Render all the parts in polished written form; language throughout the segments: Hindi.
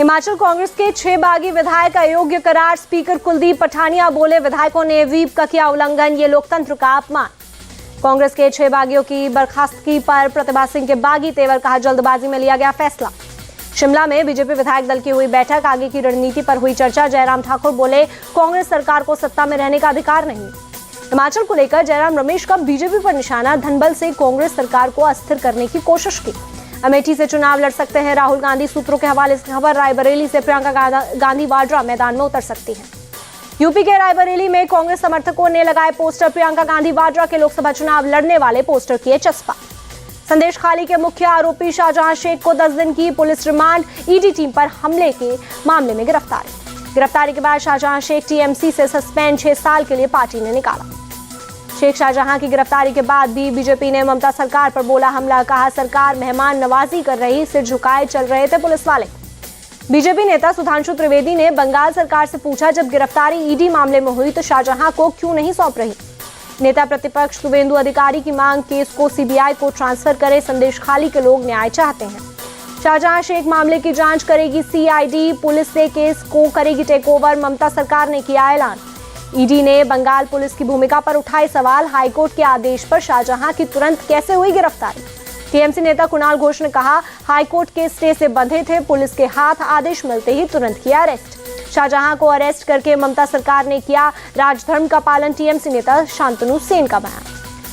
हिमाचल कांग्रेस के 6 बागी विधायक अयोग्य करार। स्पीकर कुलदीप पठानिया बोले, विधायकों ने व्हीप का किया उल्लंघन, ये लोकतंत्र का अपमान। कांग्रेस के 6 बागियों की बर्खास्तगी पर प्रतिभा सिंह के बागी तेवर, कहा जल्दबाजी में लिया गया फैसला। शिमला में बीजेपी विधायक दल की हुई बैठक, आगे की रणनीति पर हुई चर्चा। जयराम ठाकुर बोले, कांग्रेस सरकार को सत्ता में रहने का अधिकार नहीं। हिमाचल को लेकर जयराम रमेश का बीजेपी पर निशाना, धनबल से कांग्रेस सरकार को अस्थिर करने की कोशिश की। अमेठी से चुनाव लड़ सकते हैं राहुल गांधी, सूत्रों के हवाले से खबर। रायबरेली से प्रियंका गांधी वाड्रा मैदान में उतर सकती हैं। यूपी के रायबरेली में कांग्रेस समर्थकों ने लगाए पोस्टर, प्रियंका गांधी वाड्रा के लोकसभा चुनाव लड़ने वाले पोस्टर किए चस्पा। संदेश खाली के मुख्य आरोपी शाहजहां शेख को 10 दिन की पुलिस रिमांड, ईडी टीम पर हमले के मामले में गिरफ्तारी के बाद शाहजहां शेख टीएमसी से सस्पेंड, 6 साल के लिए पार्टी ने निकाला। शेख शाहजहां की गिरफ्तारी के बाद भी बीजेपी ने ममता सरकार पर बोला हमला, कहा सरकार मेहमान नवाजी कर रही, सिर झुकाए चल रहे थे पुलिस वाले। बीजेपी नेता सुधांशु त्रिवेदी ने बंगाल सरकार से पूछा, जब गिरफ्तारी ईडी मामले में हुई तो शाहजहां को क्यों नहीं सौंप रही। नेता प्रतिपक्ष शुभेंदु अधिकारी की मांग, केस को सीबीआई को ट्रांसफर करे, संदेश खाली के लोग न्याय चाहते हैं। शाहजहां शेख मामले की जांच करेगी सीआईडी, पुलिस से केस को करेगी टेक ओवर, ममता सरकार ने किया ऐलान। ईडी ने बंगाल पुलिस की भूमिका पर उठाए सवाल, हाईकोर्ट के आदेश पर शाहजहां की तुरंत कैसे हुई गिरफ्तारी। टीएमसी नेता कुणाल घोष ने कहा, हाईकोर्ट के स्टे से बंधे थे, पुलिस के हाथ, आदेश मिलते ही तुरंत किया अरेस्ट। शाहजहां को अरेस्ट करके ममता सरकार ने किया राजधर्म का पालन, टीएमसी नेता शांतनु सेन का बयान।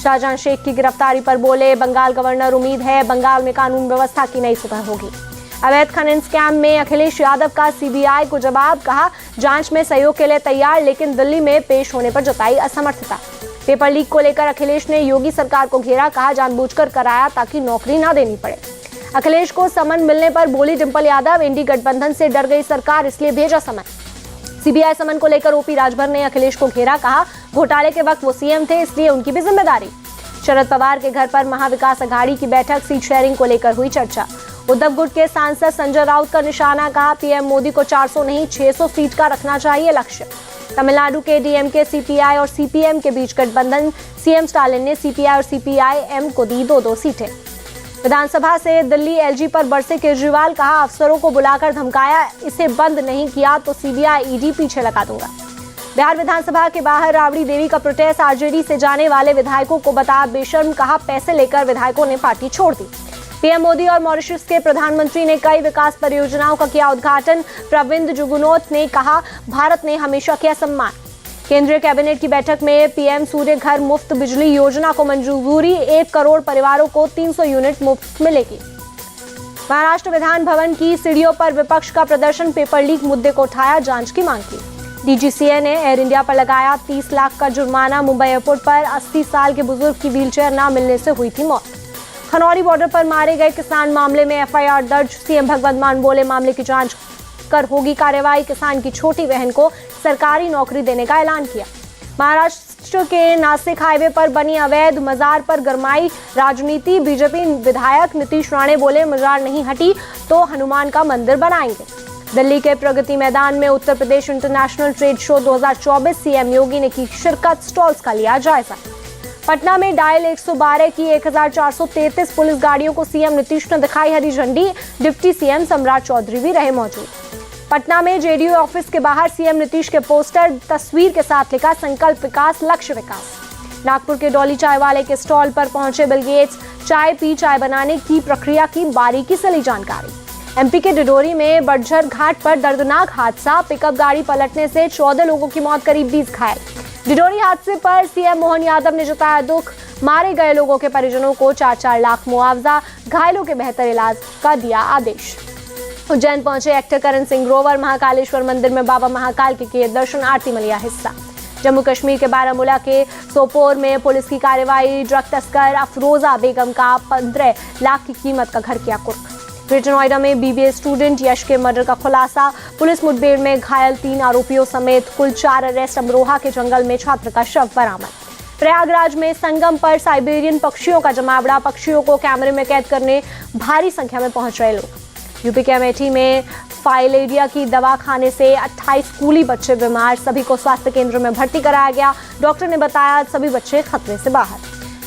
शाहजहां शेख की गिरफ्तारी पर बोले, बंगाल गवर्नर, उम्मीद है बंगाल में कानून व्यवस्था की नई सुबह होगी। अवैध खनन स्कैम में अखिलेश यादव का सीबीआई को जवाब, कहा जांच में सहयोग के लिए तैयार, लेकिन दिल्ली में पेश होने पर जताई असमर्थता। पेपर लीक को लेकर अखिलेश ने योगी सरकार को घेरा, कहा जानबूझकर कराया ताकि नौकरी ना देनी पड़े। अखिलेश को समन मिलने पर बोली डिंपल यादव, इंडी गठबंधन से डर गई सरकार इसलिए भेजा समन। सीबीआई समन को लेकर ओपी राजभर ने अखिलेश को घेरा, कहा घोटाले के वक्त वो सीएम थे इसलिए उनकी भी जिम्मेदारी। शरद पवार के घर पर महाविकास अघाड़ी की बैठक, सीट शेयरिंग को लेकर हुई चर्चा। उद्धव गुट के सांसद संजय राउत का निशाना, कहा पीएम मोदी को 400 नहीं 600 सीट का रखना चाहिए लक्ष्य। तमिलनाडु के डीएमके, सीपीआई और सीपीएम के बीच गठबंधन, सीएम स्टालिन ने सीपीआई और सीपीआई-एम को दी 2-2 सीटें। विधानसभा से दिल्ली एलजी पर बरसे केजरीवाल, कहा अफसरों को बुलाकर धमकाया, इसे बंद नहीं किया तो सीबीआई ईडी पीछे लगा दूंगा। बिहार विधानसभा के बाहर राबड़ी देवी का प्रोटेस्ट, आरजेडी से जाने वाले विधायकों को बताया बेशर्म, कहा पैसे लेकर विधायकों ने पार्टी छोड़ दी। पीएम मोदी और मॉरिशस के प्रधानमंत्री ने कई विकास परियोजनाओं का किया उद्घाटन। प्रविंद जुगनौथ ने कहा भारत ने हमेशा किया सम्मान। केंद्रीय कैबिनेट की बैठक में पीएम सूर्य घर मुफ्त बिजली योजना को मंजूरी, 1 करोड़ परिवारों को 300 यूनिट मुफ्त मिलेगी। महाराष्ट्र विधान भवन की सीढ़ियों पर विपक्ष का प्रदर्शन, पेपर लीक मुद्दे को उठाया, जांच की मांग की। डीजीसीए ने एयर इंडिया पर लगाया 30 लाख का जुर्माना। मुंबई एयरपोर्ट पर 80 साल के बुजुर्ग की व्हीलचेयर न मिलने से हुई थी मौत। खनौरी बॉर्डर पर मारे गए किसान मामले में एफआईआर दर्ज, सीएम भगवंत मान बोले मामले की जांच कर होगी कार्रवाई। किसान की छोटी बहन को सरकारी नौकरी देने का ऐलान किया। महाराष्ट्र के नासिक हाईवे पर बनी अवैध मजार पर गरमाई राजनीति, बीजेपी विधायक नीतीश राणे बोले मजार नहीं हटी तो हनुमान का मंदिर बनाएंगे। दिल्ली के प्रगति मैदान में Uttar Pradesh international trade show 2024, CM योगी ने की शिरकत, स्टॉल्स का लिया जायजा। पटना में डायल 112 की 1433 पुलिस गाड़ियों को सीएम नीतीश ने दिखाई हरी झंडी, डिप्टी सीएम सम्राट चौधरी भी रहे मौजूद। पटना में जेडीयू ऑफिस के बाहर सीएम नीतीश के पोस्टर, तस्वीर के साथ लिखा संकल्प विकास लक्ष्य विकास। नागपुर के डॉली चाय वाले के स्टॉल पर पहुंचे बिल गेट्स, चाय बनाने की प्रक्रिया की बारीकी से ली जानकारी। एमपी के डिडोरी में बड़झर घाट पर दर्दनाक हादसा, पिकअप गाड़ी पलटने से 14 लोगों की मौत, करीब 20 घायल। डिडोरी हादसे पर सीएम मोहन यादव ने जताया दुख, मारे गए लोगों के परिजनों को 4-4 लाख मुआवजा, घायलों के बेहतर इलाज का दिया आदेश। उज्जैन पहुंचे एक्टर करण सिंह ग्रोवर, महाकालेश्वर मंदिर में बाबा महाकाल के किए दर्शन, आरती में लिया हिस्सा। जम्मू कश्मीर के बारामूला के सोपोर में पुलिस की कार्रवाई, ड्रग तस्कर अफरोजा बेगम का 15 लाख की कीमत का घर किया कुर्क। ग्रेटर नोएडा में बीबीए स्टूडेंट यश के मर्डर का खुलासा, पुलिस मुठभेड़ में घायल 3 आरोपियों समेत कुल 4 अरेस्ट। अमरोहा के जंगल में छात्र का शव बरामद। प्रयागराज में संगम पर साइबेरियन पक्षियों का जमावड़ा, पक्षियों को कैमरे में कैद करने भारी संख्या में पहुंच रहे लोग। यूपी के अमेठी में फाइलेरिया की दवा खाने से 28 स्कूली बच्चे बीमार, सभी को स्वास्थ्य केंद्र में भर्ती कराया गया। डॉक्टर ने बताया सभी बच्चे खतरे से बाहर।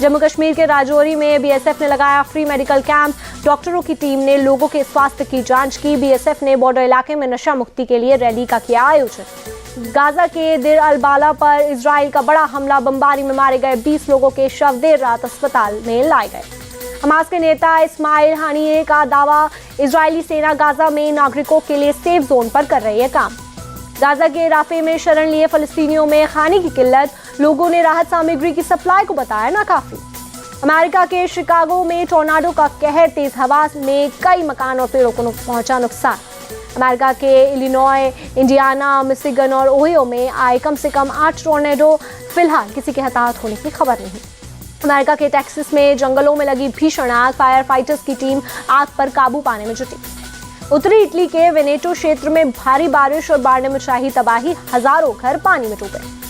जम्मू कश्मीर के राजौरी में बीएसएफ ने लगाया फ्री मेडिकल कैंप। डॉक्टरों की टीम ने लोगों के स्वास्थ्य की जांच की। बीएसएफ ने बॉर्डर इलाके में नशा मुक्ति के लिए रैली का किया आयोजन। गाजा के देर अल बाला पर इजराइल का बड़ा हमला, बमबारी में मारे गए 20 लोगों के शव देर रात अस्पताल में लाए गए। हमास के नेता इस्माइल हानिये का दावा, इजरायली सेना गाजा में नागरिकों के लिए सेफ जोन पर कर रही है काम। गाजा के राफे में शरण लिए फलस्तीनियों में खाने की किल्लत, लोगों ने राहत सामग्री की सप्लाई को बताया नाकाफी। अमेरिका के शिकागो में टोर्नाडो का कहर, तेज हवा में कई मकान और पेड़ों को पहुंचा नुकसान। अमेरिका के इलिनॉय, इंडियाना, मिशिगन और ओहियो में आए कम से कम 8 टोर्नेडो, फिलहाल किसी के हताहत होने की खबर नहीं। अमेरिका के टेक्सास में जंगलों में लगी भीषण आग, फायर फाइटर्स की टीम आग पर काबू पाने में जुटी। उत्तरी इटली के वेनेटो क्षेत्र में भारी बारिश और बाढ़ ने मचाई तबाही, हजारों घर पानी में डूबे।